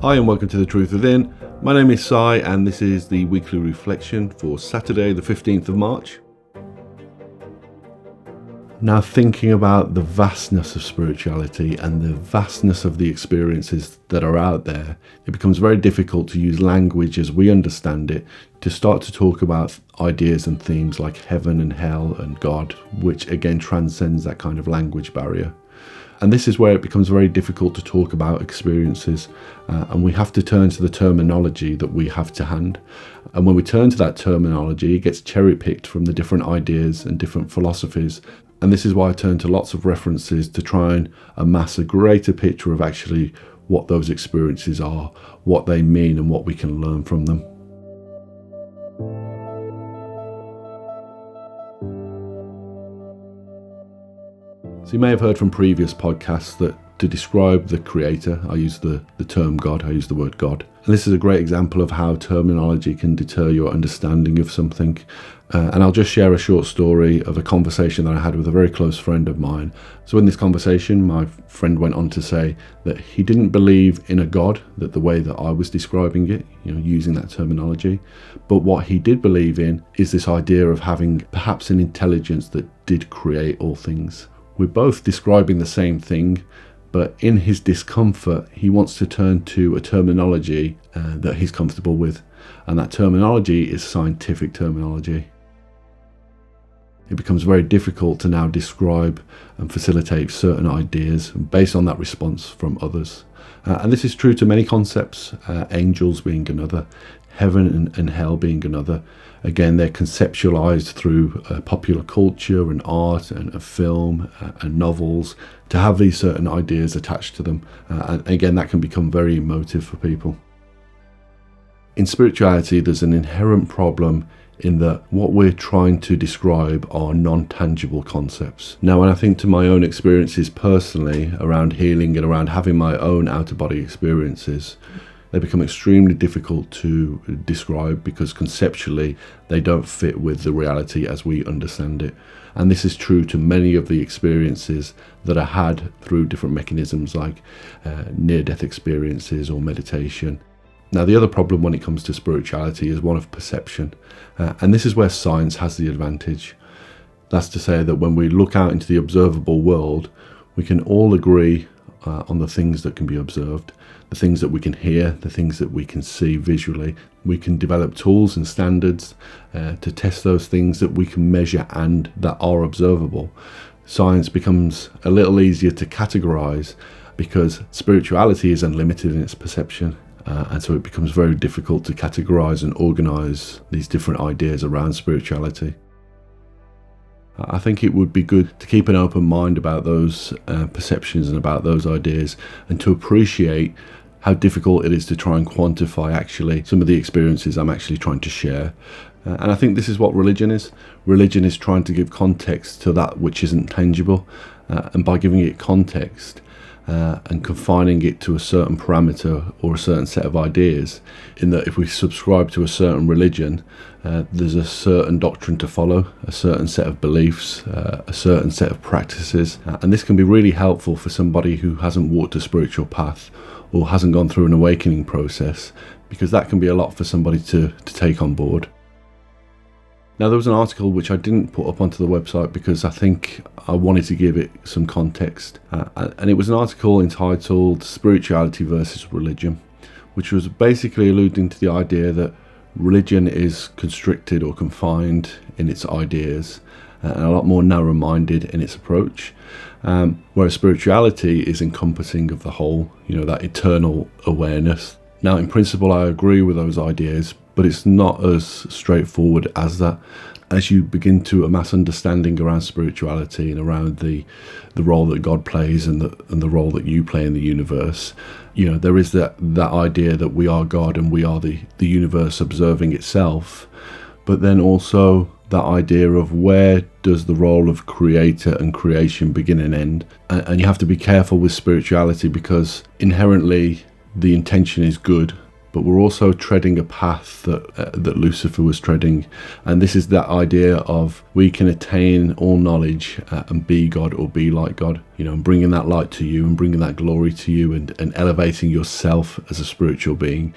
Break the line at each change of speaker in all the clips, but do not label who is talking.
Hi and welcome to The Truth Within. My name is Sai and this is the weekly reflection for Saturday the 15th of March. Now, thinking about the vastness of spirituality and the vastness of the experiences that are out there, it becomes very difficult to use language as we understand it to start to talk about ideas and themes like heaven and hell and God, which again transcends that kind of language barrier. And this is where it becomes very difficult to talk about experiences, and we have to turn to the terminology that we have to hand. And when we turn to that terminology, it gets cherry-picked from the different ideas and different philosophies. And this is why I turn to lots of references to try and amass a greater picture of actually what those experiences are, what they mean, and what we can learn from them. So you may have heard from previous podcasts that to describe the creator, I use the term God, I use the word God. And this is a great example of how terminology can deter your understanding of something. And I'll just share a short story of a conversation that I had with a very close friend of mine. So in this conversation, my friend went on to say that he didn't believe in a God, that the way that I was describing it, using that terminology. But what he did believe in is this idea of having perhaps an intelligence that did create all things. We're both describing the same thing, but in his discomfort, he wants to turn to a terminology that he's comfortable with. And that terminology is scientific terminology. It becomes very difficult to now describe and facilitate certain ideas based on that response from others. And this is true to many concepts, angels being another, heaven and hell being another. Again, they're conceptualized through popular culture and art and film and novels to have these certain ideas attached to them. And again, that can become very emotive for people. In spirituality, there's an inherent problem in that what we're trying to describe are non-tangible concepts. Now, when I think to my own experiences personally around healing and around having my own out-of-body experiences, they become extremely difficult to describe because conceptually they don't fit with the reality as we understand it. And this is true to many of the experiences that are had through different mechanisms like near-death experiences or meditation. Now, the other problem when it comes to spirituality is one of perception. And this is where science has the advantage. That's to say that when we look out into the observable world, we can all agree on the things that can be observed, the things that we can hear, the things that we can see visually. We can develop tools and standards to test those things that we can measure and that are observable. Science becomes a little easier to categorize because spirituality is unlimited in its perception. And so it becomes very difficult to categorize and organize these different ideas around spirituality. I think it would be good to keep an open mind about those perceptions and about those ideas, and to appreciate how difficult it is to try and quantify actually some of the experiences I'm actually trying to share. And I think this is what religion is. Religion is trying to give context to that which isn't tangible, and by giving it context, and confining it to a certain parameter or a certain set of ideas, in that if we subscribe to a certain religion, there's a certain doctrine to follow, a certain set of beliefs, a certain set of practices. And this can be really helpful for somebody who hasn't walked a spiritual path or hasn't gone through an awakening process, because that can be a lot for somebody to take on board. Now, there was an article which I didn't put up onto the website because I think I wanted to give it some context. And it was an article entitled Spirituality versus Religion, which was basically alluding to the idea that religion is constricted or confined in its ideas and a lot more narrow-minded in its approach, whereas spirituality is encompassing of the whole, that eternal awareness. Now, in principle, I agree with those ideas, but it's not as straightforward as that. As you begin to amass understanding around spirituality and around the role that God plays and the role that you play in the universe, there is that idea that we are God and we are the universe observing itself, but then also that idea of where does the role of creator and creation begin and end. And you have to be careful with spirituality because inherently the intention is good, but we're also treading a path that Lucifer was treading. And this is that idea of we can attain all knowledge and be God or be like God, and bringing that light to you and bringing that glory to you and elevating yourself as a spiritual being.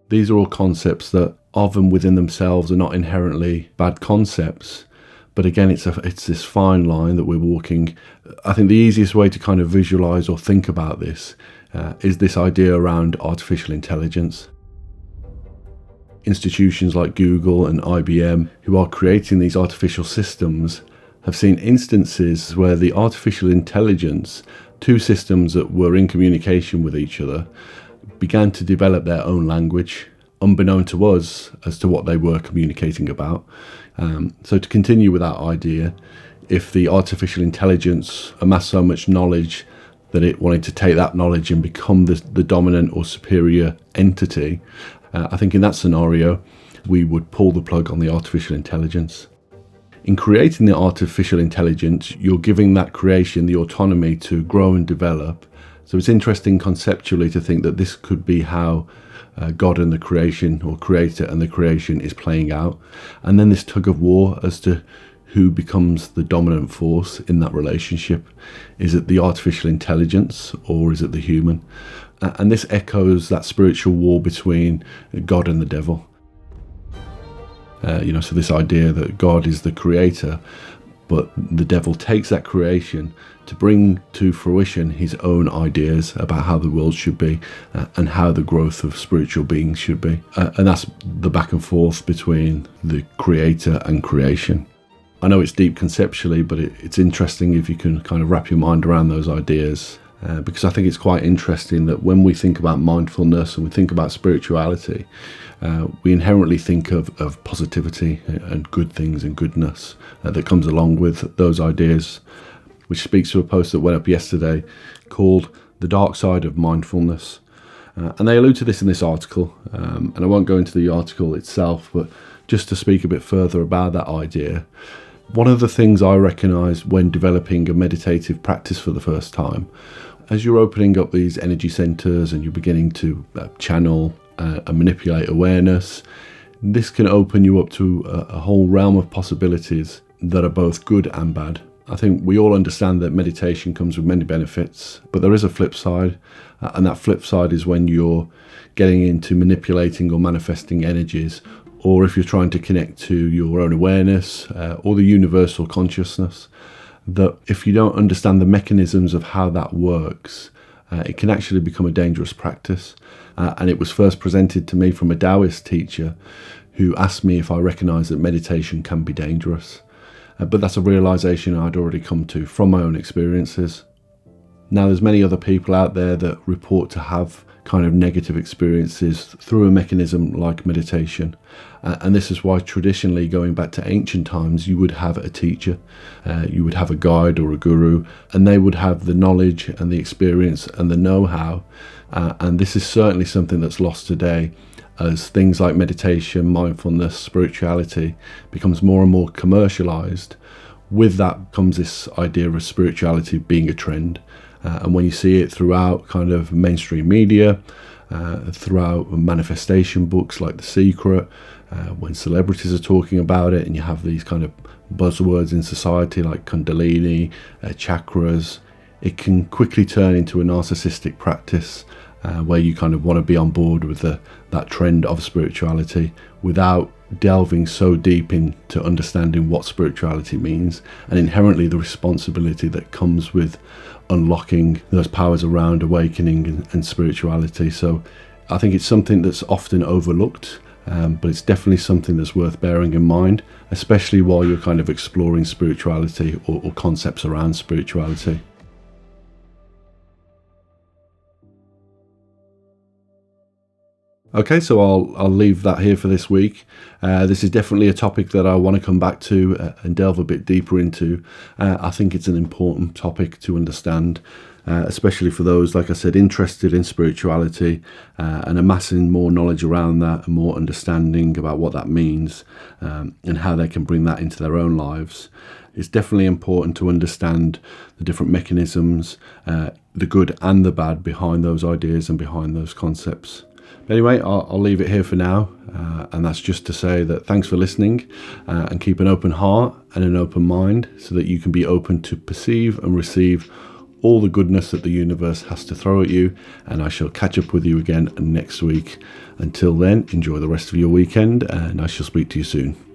These are all concepts that of and within themselves are not inherently bad concepts. But again, it's this fine line that we're walking. I think the easiest way to kind of visualize or think about this is this idea around artificial intelligence. Institutions like Google and IBM, who are creating these artificial systems, have seen instances where the artificial intelligence, two systems that were in communication with each other, began to develop their own language, unbeknown to us as to what they were communicating about. So to continue with that idea, if the artificial intelligence amassed so much knowledge that it wanted to take that knowledge and become the dominant or superior entity, I think in that scenario, we would pull the plug on the artificial intelligence. In creating the artificial intelligence, you're giving that creation the autonomy to grow and develop. So it's interesting conceptually to think that this could be how God and the creation, or creator and the creation, is playing out. And then this tug of war as to who becomes the dominant force in that relationship. Is it the artificial intelligence or is it the human? And this echoes that spiritual war between God and the devil. So this idea that God is the creator, but the devil takes that creation to bring to fruition his own ideas about how the world should be and how the growth of spiritual beings should be. And that's the back and forth between the creator and creation. I know it's deep conceptually, but it's interesting if you can kind of wrap your mind around those ideas. Because I think it's quite interesting that when we think about mindfulness and we think about spirituality, we inherently think of positivity and good things and goodness that comes along with those ideas, which speaks to a post that went up yesterday called The Dark Side of Mindfulness. And they allude to this in this article, and I won't go into the article itself, but just to speak a bit further about that idea. One of the things I recognised when developing a meditative practice for the first time, as you're opening up these energy centres and you're beginning to channel and manipulate awareness, this can open you up to a whole realm of possibilities that are both good and bad. I think we all understand that meditation comes with many benefits, but there is a flip side, and that flip side is when you're getting into manipulating or manifesting energies, or if you're trying to connect to your own awareness or the universal consciousness, that if you don't understand the mechanisms of how that works, it can actually become a dangerous practice. And it was first presented to me from a Taoist teacher who asked me if I recognise that meditation can be dangerous. But that's a realisation I'd already come to from my own experiences. Now, there's many other people out there that report to have kind of negative experiences through a mechanism like meditation. And this is why traditionally, going back to ancient times, you would have a teacher, you would have a guide or a guru, and they would have the knowledge and the experience and the know-how. And this is certainly something that's lost today, as things like meditation, mindfulness, spirituality becomes more and more commercialized. With that comes this idea of spirituality being a trend. And when you see it throughout kind of mainstream media, throughout manifestation books like The Secret, when celebrities are talking about it, and you have these kind of buzzwords in society like Kundalini, chakras, it can quickly turn into a narcissistic practice where you kind of want to be on board with that trend of spirituality without delving so deep into understanding what spirituality means, and inherently the responsibility that comes with unlocking those powers around awakening and spirituality. So I think it's something that's often overlooked, but it's definitely something that's worth bearing in mind, especially while you're kind of exploring spirituality or concepts around spirituality. Okay, so I'll leave that here for this week. This is definitely a topic that I want to come back to and delve a bit deeper into. I think it's an important topic to understand. especially for those, like I said, interested in spirituality and amassing more knowledge around that and more understanding about what that means and how they can bring that into their own lives. It's definitely important to understand the different mechanisms, the good and the bad behind those ideas and behind those concepts. But anyway, I'll leave it here for now, and that's just to say that thanks for listening, and keep an open heart and an open mind so that you can be open to perceive and receive all the goodness that the universe has to throw at you. And I shall catch up with you again next week. Until then, enjoy the rest of your weekend, and I shall speak to you soon.